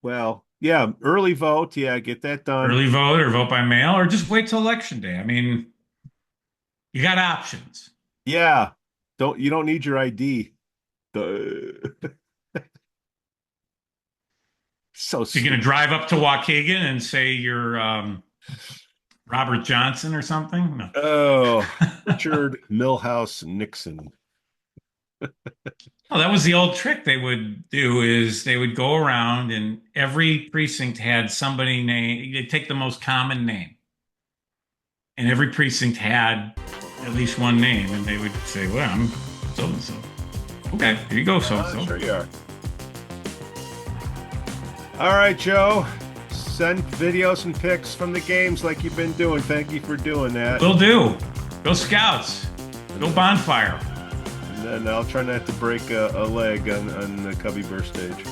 Speaker 1: Well, yeah, early vote. Yeah, get that done.
Speaker 2: Early vote or vote by mail or just wait till Election Day. I mean, you got options.
Speaker 1: Yeah. You don't need your ID. So
Speaker 2: you're going to drive up to Waukegan and say you're Robert Johnson or something? No.
Speaker 1: Oh, Richard Milhouse Nixon.
Speaker 2: Oh, that was the old trick they would do is they would go around and every precinct had somebody named, they'd take the most common name. And every precinct had at least one name, and they would say, well, I'm so-and-so. Okay, here you go, so-and-so.
Speaker 1: Sure you are. All right, Joe. Send videos and pics from the games like you've been doing. Thank you for doing that.
Speaker 2: Will do. Go Scouts. Go Bonfire.
Speaker 1: And then I'll try not to break a leg on the Cubby Bear stage.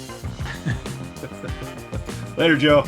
Speaker 1: Later, Joe.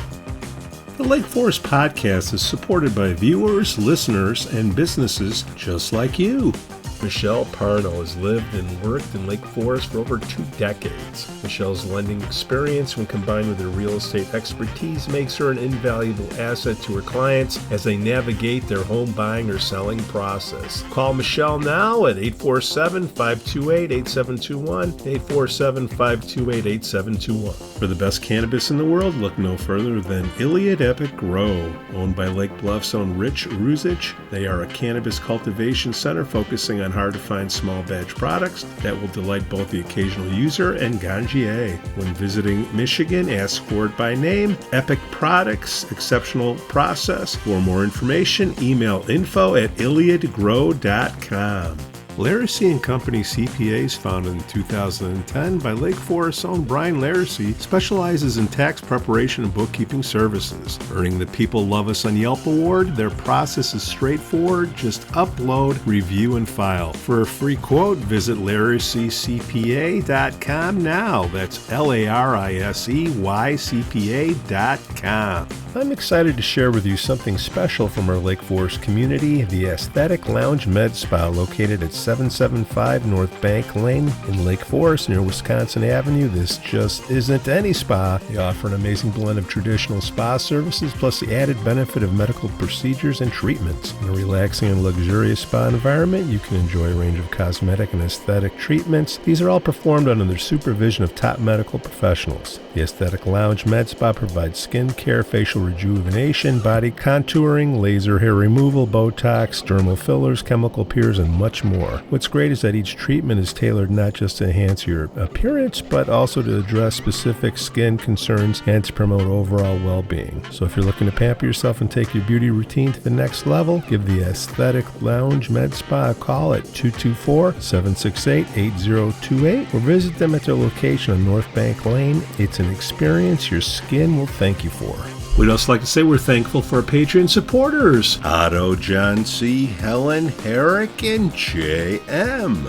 Speaker 3: The Lake Forest Podcast is supported by viewers, listeners, and businesses just like you. Michelle Parno has lived and worked in Lake Forest for over 2 decades. Michelle's lending experience, when combined with her real estate expertise, makes her an invaluable asset to her clients as they navigate their home buying or selling process. Call Michelle now at 847-528-8721, 847-528-8721. For the best cannabis in the world, look no further than Iliad Epic Grow. Owned by Lake Bluff's own Rich Ruzich, they are a cannabis cultivation center focusing on on hard-to-find small batch products that will delight both the occasional user and Ganjier. When visiting Michigan, ask for it by name. Epic products, exceptional process. For more information, email info@iliadgrow.com. Laracy & Company CPAs, founded in 2010 by Lake Forest's own Brian Laracy, specializes in tax preparation and bookkeeping services. Earning the People Love Us on Yelp award, their process is straightforward. Just upload, review, and file. For a free quote, visit LaracyCPA.com now. That's LARISEYCPA.com. I'm excited to share with you something special from our Lake Forest community, the Aesthetic Lounge Med Spa, located at 775 North Bank Lane in Lake Forest near Wisconsin Avenue. This just isn't any spa. They offer an amazing blend of traditional spa services plus the added benefit of medical procedures and treatments. In a relaxing and luxurious spa environment, you can enjoy a range of cosmetic and aesthetic treatments. These are all performed under the supervision of top medical professionals. The Aesthetic Lounge Med Spa provides skin care, facial rejuvenation, body contouring, laser hair removal, Botox, dermal fillers, chemical peels, and much more. What's great is that each treatment is tailored not just to enhance your appearance, but also to address specific skin concerns and to promote overall well-being. So if you're looking to pamper yourself and take your beauty routine to the next level, give the Aesthetic Lounge Med Spa a call at 224-768-8028 or visit them at their location on North Bank Lane. It's an experience your skin will thank you for.
Speaker 1: We'd also like to say we're thankful for our Patreon supporters, Otto, John C., Helen, Herrick, and J.M.